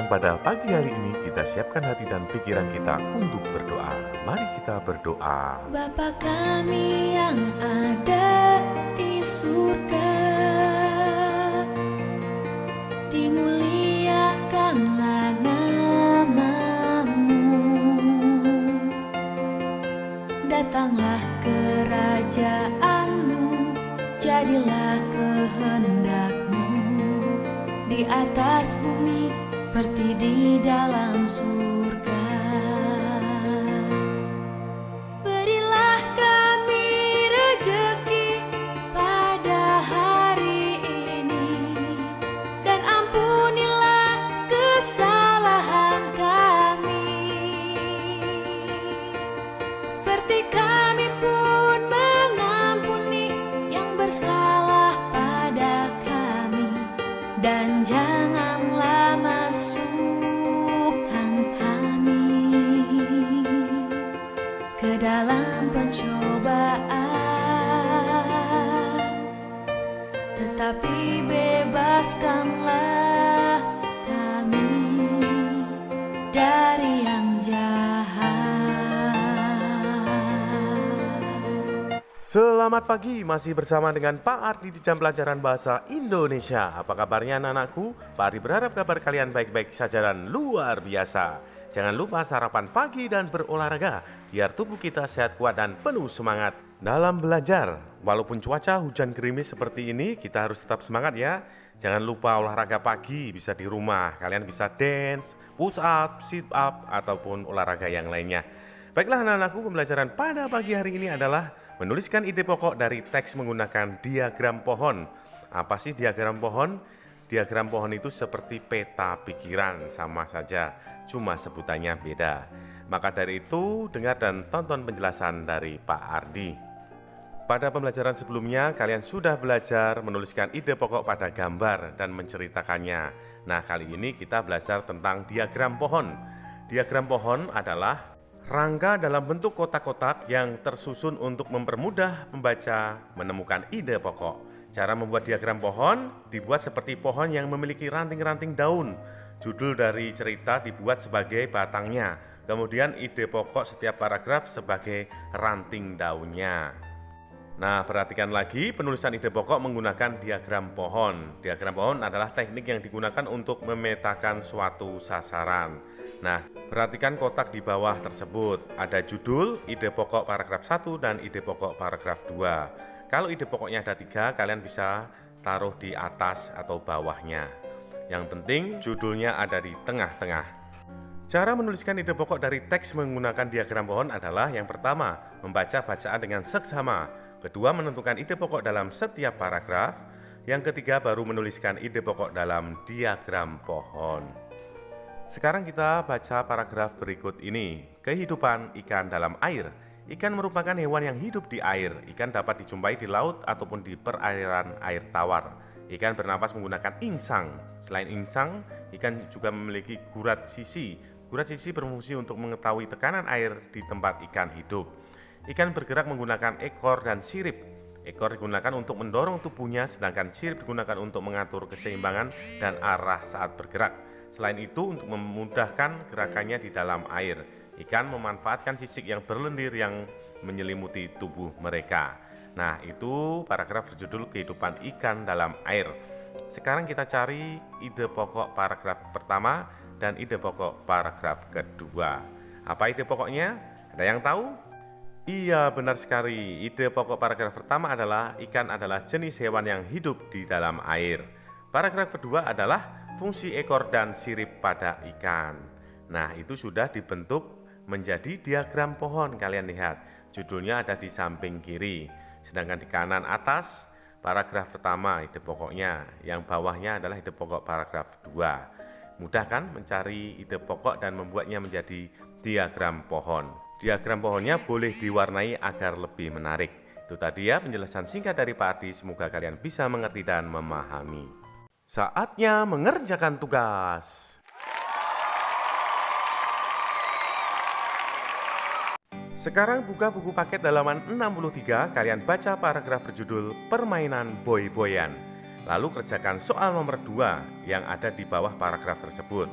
pada pagi hari ini kita siapkan hati dan pikiran kita untuk berdoa. Mari kita berdoa. Bapa kami yang ada di surga, dimuliakanlah nama-Mu. Datanglah kerajaan-Mu, jadilah kehendak-Mu di atas bumi seperti di dalam surga. Berilah kami rejeki pada hari ini, dan ampunilah kesalahan kami, seperti kami pun mengampuni yang bersalah pada kami. Dan janganlah masukkan kami ke dalam pencobaan, tetapi bebaskanlah kami dari yang jahat. Selamat pagi, masih bersama dengan Pak Ardi di jam pelajaran bahasa Indonesia. Apa kabarnya anak-anakku? Pak Ardi berharap kabar kalian baik-baik saja dan luar biasa. Jangan lupa sarapan pagi dan berolahraga, biar tubuh kita sehat kuat dan penuh semangat dalam belajar. Walaupun cuaca hujan gerimis seperti ini, kita harus tetap semangat ya. Jangan lupa olahraga pagi, bisa di rumah. Kalian bisa dance, push up, sit up, ataupun olahraga yang lainnya. Baiklah anak-anakku, pembelajaran pada pagi hari ini adalah menuliskan ide pokok dari teks menggunakan diagram pohon. Apa sih diagram pohon? Diagram pohon itu seperti peta pikiran, sama saja, cuma sebutannya beda. Maka dari itu, dengar dan tonton penjelasan dari Pak Ardi. Pada pembelajaran sebelumnya, kalian sudah belajar menuliskan ide pokok pada gambar dan menceritakannya. Nah, kali ini kita belajar tentang diagram pohon. Diagram pohon adalah rangka dalam bentuk kotak-kotak yang tersusun untuk mempermudah pembaca menemukan ide pokok. Cara membuat diagram pohon dibuat seperti pohon yang memiliki ranting-ranting daun. Judul dari cerita dibuat sebagai batangnya. Kemudian ide pokok setiap paragraf sebagai ranting daunnya. Nah, perhatikan lagi penulisan ide pokok menggunakan diagram pohon. Diagram pohon adalah teknik yang digunakan untuk memetakan suatu sasaran. Nah, perhatikan kotak di bawah tersebut. Ada judul, ide pokok paragraf 1 dan ide pokok paragraf 2. Kalau ide pokoknya ada 3, kalian bisa taruh di atas atau bawahnya. Yang penting judulnya ada di tengah-tengah. Cara menuliskan ide pokok dari teks menggunakan diagram pohon adalah yang pertama, membaca bacaan dengan seksama. Kedua, menentukan ide pokok dalam setiap paragraf. Yang ketiga, baru menuliskan ide pokok dalam diagram pohon. Sekarang kita baca paragraf berikut ini. Kehidupan ikan dalam air. Ikan merupakan hewan yang hidup di air. Ikan dapat dijumpai di laut ataupun di perairan air tawar. Ikan bernapas menggunakan insang. Selain insang, ikan juga memiliki gurat sisi. Gurat sisi berfungsi untuk mengetahui tekanan air di tempat ikan hidup. Ikan bergerak menggunakan ekor dan sirip. Ekor digunakan untuk mendorong tubuhnya, sedangkan sirip digunakan untuk mengatur keseimbangan dan arah saat bergerak. Selain itu, untuk memudahkan gerakannya di dalam air, ikan memanfaatkan sisik yang berlendir yang menyelimuti tubuh mereka. Nah, itu paragraf berjudul kehidupan ikan dalam air. Sekarang kita cari ide pokok paragraf pertama dan ide pokok paragraf kedua. Apa ide pokoknya? Ada yang tahu? Iya, benar sekali. Ide pokok paragraf pertama adalah ikan adalah jenis hewan yang hidup di dalam air. Paragraf kedua adalah fungsi ekor dan sirip pada ikan. Nah, itu sudah dibentuk menjadi diagram pohon. Kalian lihat, judulnya ada di samping kiri. Sedangkan di kanan atas, paragraf pertama ide pokoknya. Yang bawahnya adalah ide pokok paragraf 2. Mudah kan mencari ide pokok dan membuatnya menjadi diagram pohon. Diagram pohonnya boleh diwarnai agar lebih menarik. Itu tadi ya penjelasan singkat dari Pak Ardi. Semoga kalian bisa mengerti dan memahami. Saatnya mengerjakan tugas. Sekarang buka buku paket halaman 63, kalian baca paragraf berjudul Permainan Boy-boyan. Lalu kerjakan soal nomor 2 yang ada di bawah paragraf tersebut.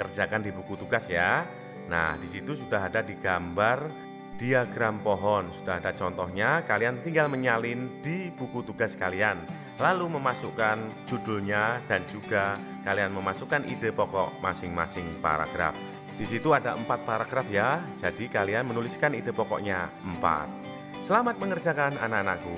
kerjakan di buku tugas ya. Nah, di situ sudah ada digambar diagram pohon, sudah ada contohnya. Kalian tinggal menyalin di buku tugas kalian, lalu memasukkan judulnya dan juga kalian memasukkan ide pokok masing-masing paragraf. Di situ ada 4 paragraf ya, jadi kalian menuliskan ide pokoknya 4. Selamat mengerjakan anak-anakku.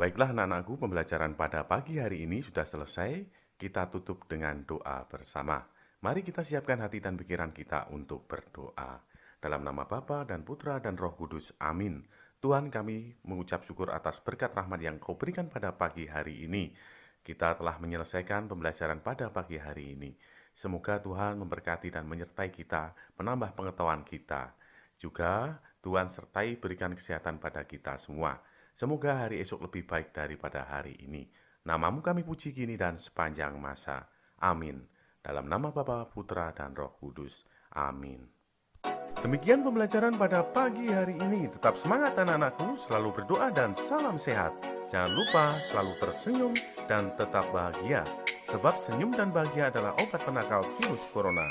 Baiklah anak-anakku, pembelajaran pada pagi hari ini sudah selesai. Kita tutup dengan doa bersama. Mari kita siapkan hati dan pikiran kita untuk berdoa. Dalam nama Bapa dan Putra dan Roh Kudus, amin. Tuhan, kami mengucap syukur atas berkat rahmat yang Kau berikan pada pagi hari ini. Kita telah menyelesaikan pembelajaran pada pagi hari ini. Semoga Tuhan memberkati dan menyertai kita, menambah pengetahuan kita. Juga Tuhan sertai berikan kesehatan pada kita semua. Semoga hari esok lebih baik daripada hari ini. Namamu kami puji kini dan sepanjang masa. Amin. Dalam nama Bapa, Putra, dan Roh Kudus. Amin. Demikian pembelajaran pada pagi hari ini. Tetap semangat anak-anakku, selalu berdoa dan salam sehat. Jangan lupa selalu tersenyum dan tetap bahagia. Sebab senyum dan bahagia adalah obat penangkal virus corona.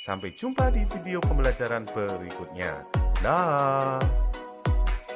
Sampai jumpa di video pembelajaran berikutnya. Dah.